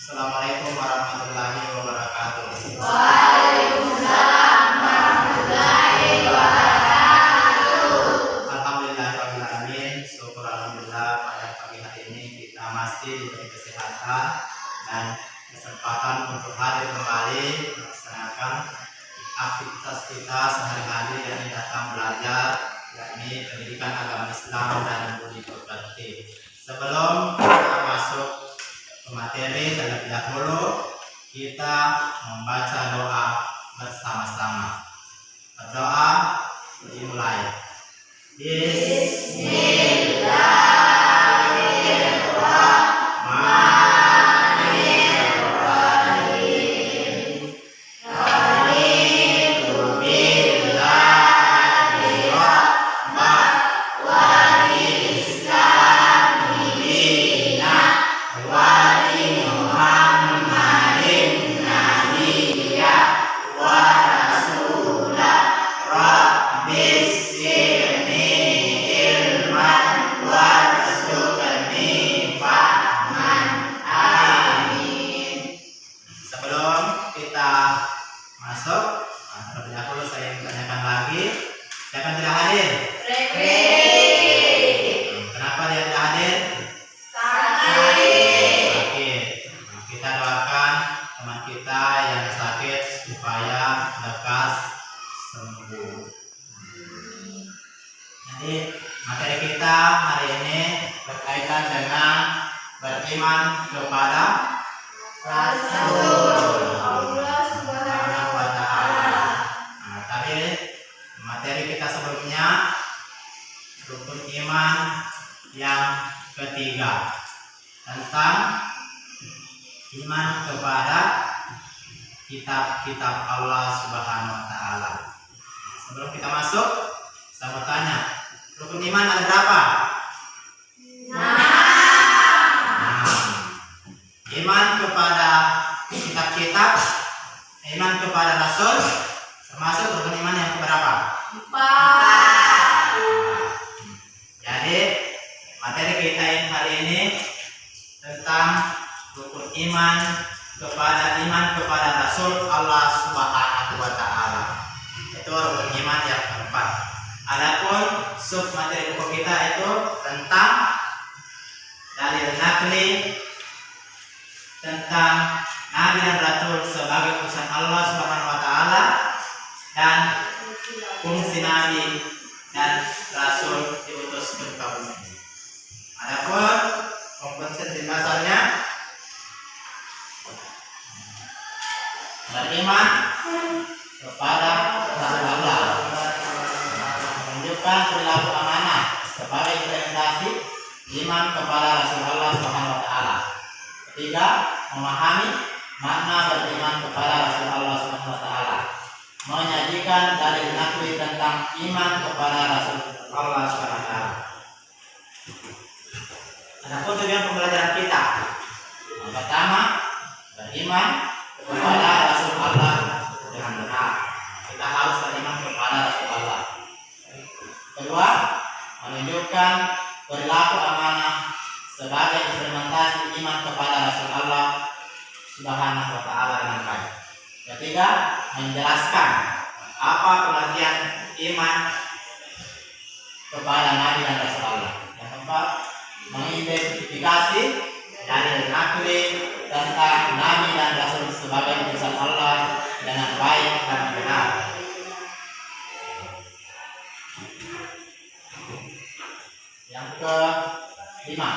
Assalamualaikum warahmatullahi wabarakatuh. Waalaikumsalam warahmatullahi wabarakatuh. Alhamdulillahirabbil alamin. Syukur alhamdulillah pada pagi hari ini kita masih diberi kesehatan dan kesempatan untuk hadir kembali melaksanakan aktivitas kita sehari-hari yang datang belajar, yakni pendidikan agama Islam dan budi pekerti. Sebelum kita masuk ke materi, terlebih dahulu kita membaca doa bersama-sama. Berdoa dimulai. Bismillahirrahmanirrahim. Raditu billahi rabbah wa bil islami dinan wa bi Muhammadin nabiyya wa rasulah. Rabbis zidni ilman warzuqni fahman. Amin. Sebelum kita masuk, terlebih dahulu saya ingin tanyakan lagi, siapa yang tidak hadir? Kenapa dia tidak hadir? Sakit. Kita doakan teman kita yang sakit supaya lekas sembuh. Jadi materi kita hari ini berkaitan dengan beriman kepada Rasul Allah Subhanahu wa Ta'ala. Nah, tadi materi kita sebelumnya rukun iman yang ketiga tentang iman kepada kitab-kitab Allah Subhanahu wa Ta'ala. Sebelum kita masuk, saya mau tanya, rukun iman ada berapa? Iman kepada kitab-kitab, iman kepada Rasul, termasuk rukun iman yang keberapa? 4. Jadi materi kita yang hari ini tentang rukun iman kepada Rasul Allah Subhanahu wa Ta'ala. Itu rukun iman yang keempat. Adapun sub materi buku kita itu tentang dalil nakli, tentang Nabi dan Rasul sebagai utusan Allah Subhanahu wa Ta'ala, dan fungsi Nabi dan Rasul diutus ke kaum ini. Adapun kompetensi dasarnya beriman kepada Rasul Allah, menunjukkan perilaku amanah sebagai implementasi iman kepada Rasul Allah Subhanahu wa Ta'ala. Ketiga, memahami makna beriman kepada Rasul Allah Subhanahu wa Ta'ala, menyajikan dalil nakli tentang iman kepada Rasul Allah Subhanahu wa Ta'ala. Adapun tujuan pembelajaran kita, yang pertama, beriman kepada Rasul Allah dengan benar. Kita harus beriman kepada Rasul Allah. Kedua, menunjukkan perilaku amanah sebagai implementasi iman kepada Rasul Allah Subhanahu wa Ta'ala dengan baik. Ketiga, menjelaskan apa pengertian iman kepada Nabi dan Rasul Allah. Yang keempat, mengidentifikasi dalil nakli tentang Nabi dan Rasul sebagai utusan Allah dengan baik dan benar. Yang kelima,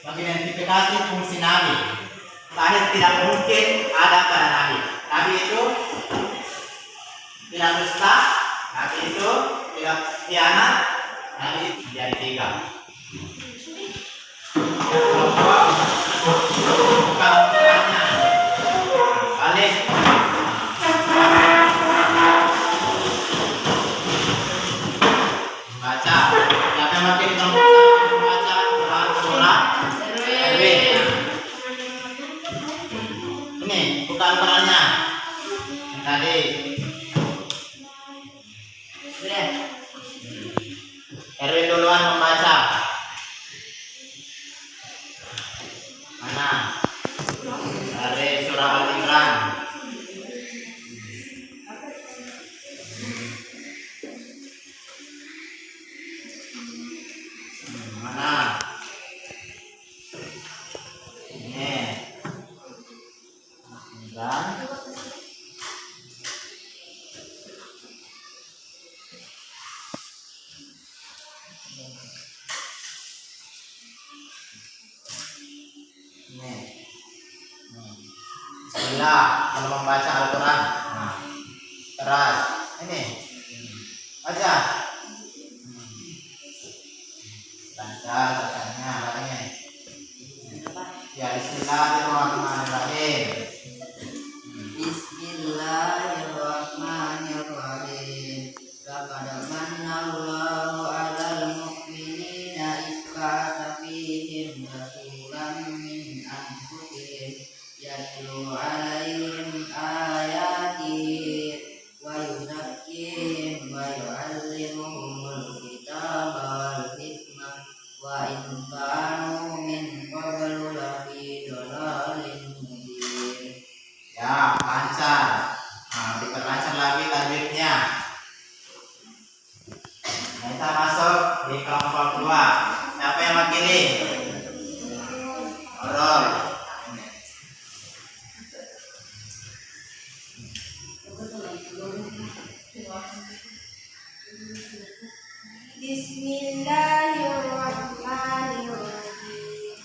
mengidentifikasi fungsi Nabi. Tadi tidak mungkin ada pada Nabi. Nabi itu tidak dusta, Nabi itu tidak khianat, Nabi itu jadi tiga. Bukan hanya balik. Baca. Siapa yang makin membaca Quran surah RW. Ini bukan perannya. Yang tadi. RW duluan membaca. Ini. Bismillah kalau membaca Al-Quran. Nah, keras. Ini. Baca. Lancar bacanya, bacanya. Ya, Bismillahirrahmanirrahim. Bismillahirrahmanirrahim. Laqad manallahu 'alal mu'minina idh ba'atha fihim rasulan min anfusihim yatlu 'alaihim ayatihi wa yuzakkihim wa yu'allimuhumul kitaba wal hikmah wa in kanu min qablu lafi dhalalin mubin. Ya, lancar. Nah, diperlancar lagi tajwidnya. Nah, kita masuk di kelompok 2. Siapa yang wakili? Orol. Bismillahirrahmanirrahim.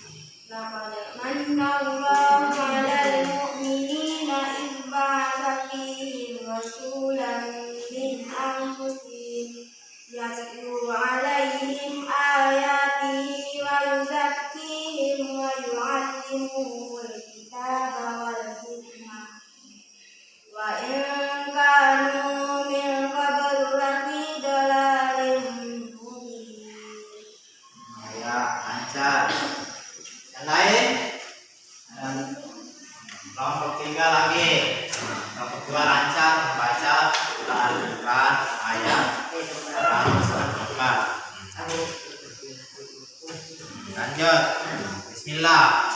Laqad manallahu 'alal mu'minina idh ba'atha fihim rasulan min anfusihim yatlu 'alaihim ayatihi wa yuzakkihim wa yu'allimuhumul kitaba wal hikmah wa in kanu min qablu lafi dhalalin mubin. Nah, ya, lancar. Yang lain? Dan kelompok 3 lagi. Kelompok 2 lancar membaca Al-Quran ayat 104. Lanjut. Bismillah.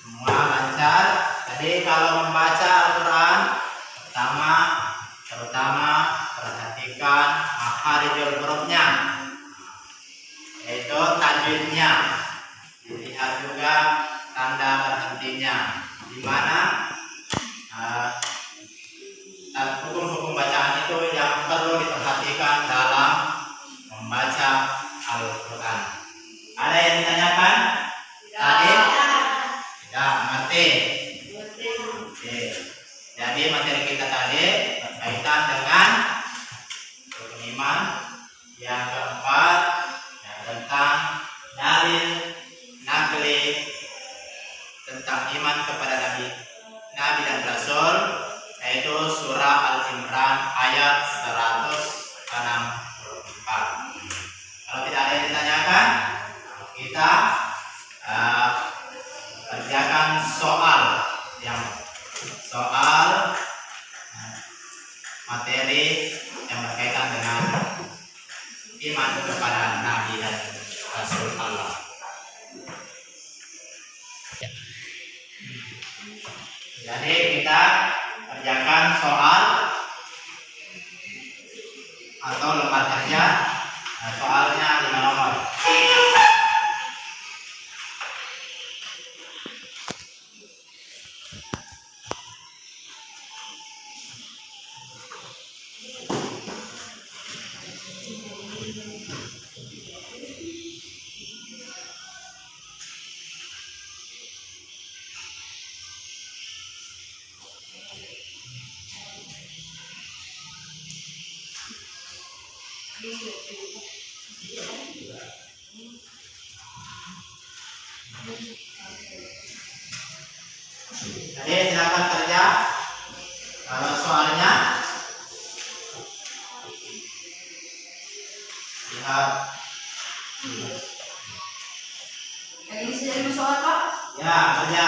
Semua lancar. Jadi kalau membaca Al-Quran terutama perhatikan makharijul hurufnya, yaitu tajwidnya. Dilihat juga tanda berhentinya, di mana hukum-hukum bacaan itu yang perlu diperhatikan dalam membaca Al-Quran. Ada yang ditanyakan? Tadi? Ya, ngerti. Oke. Jadi materi kita tadi berkaitan dengan rukun iman. Yang keempat, tentang dalil nakli tentang iman kepada Nabi dan Rasul, yaitu surah Al-Imran ayat 164. Kalau tidak ada yang ditanyakan, kita kerjakan soal materi yang berkaitan dengan iman kepada Nabi dan Rasul Allah. Jadi kita kerjakan soal atau lembar kerja. Nah, soalnya 5 nomor. Jadi silakan kerja. Kalau soalnya lihat. Ini sudah soal Pak? Ya, kerja.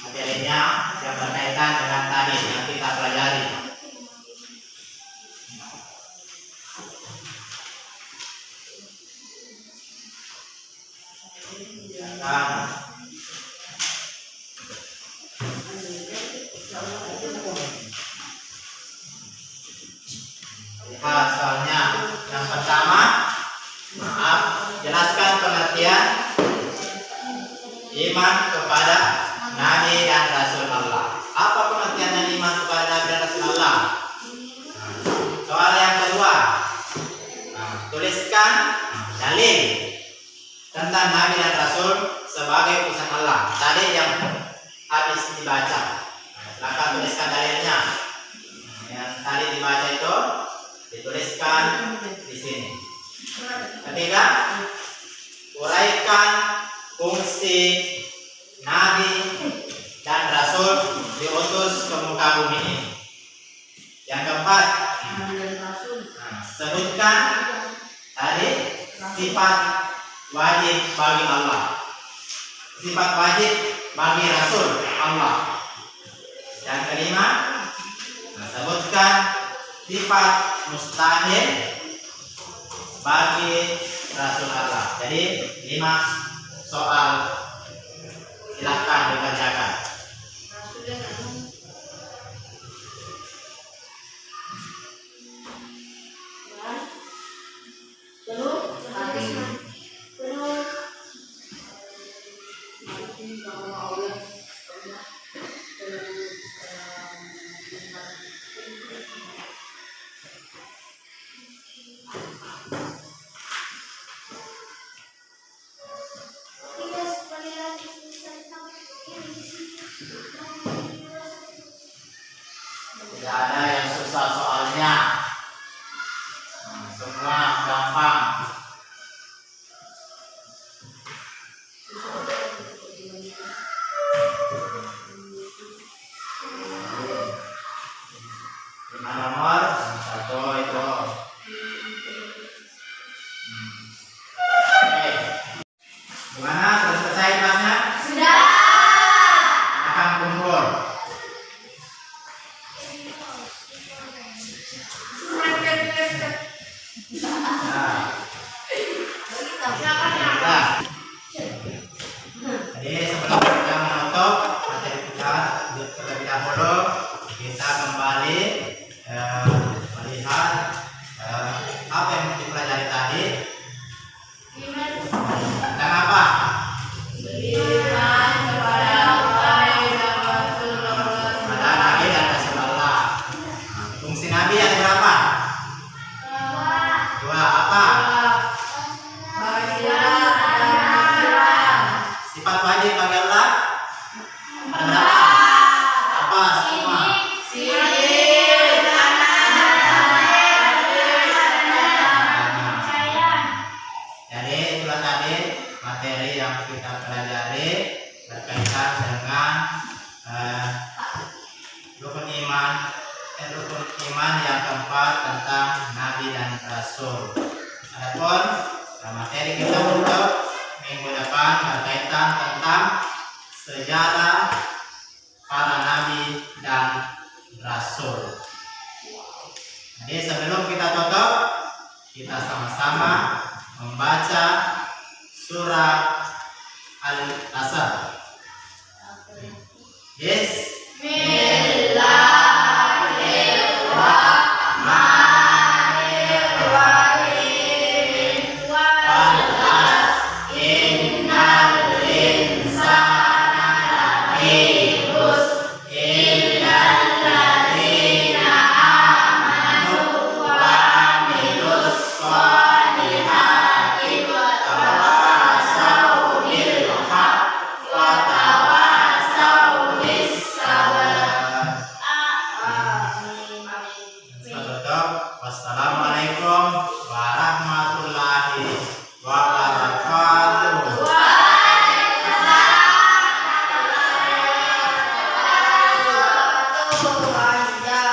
Materinya yang berkaitan dengan tadi yang kita pelajari. tentang Nabi dan Rasul sebagai utusan Allah. Tadi yang habis dibaca. Silakan tuliskan dalilnya. Yang tadi dibaca itu dituliskan di sini. Ketiga, uraikan fungsi Nabi dan Rasul diutus ke muka bumi ini. Yang keempat, sebutkan tadi sifat wajib bagi Allah, sifat wajib bagi Rasul Allah. Yang kelima, sebutkan sifat mustahil bagi Rasul Allah. Jadi 5 soal, silahkan dikerjakan. Tidak ada yang susah soalnya. Semua gampang. Lima nomor, 1 itu. Oke. Gimana? Sudah selesai kelasnya? Sudah. Akan kumpul. Jadi sebelum kita menutup materi kita terlebih dahulu, kita kembali melihat apa yang dipelajari tadi. Tentang apa? Pada Nabi dan Rasul Allah. Fungsi Nabi ada berapa? 2. Apa? Sifat wajib bagi Allah ada berapa? Apa semua? Jadi itulah tadi materi yang kita pelajari berkaitan dengan rukun iman yang keempat tentang Nabi dan Rasul. Adapun materi kita untuk minggu depan berkaitan tentang sejarah para Nabi dan Rasul. Jadi sebelum kita tutup, kita sama-sama membaca surah Al-Asr. Wassalamualaikum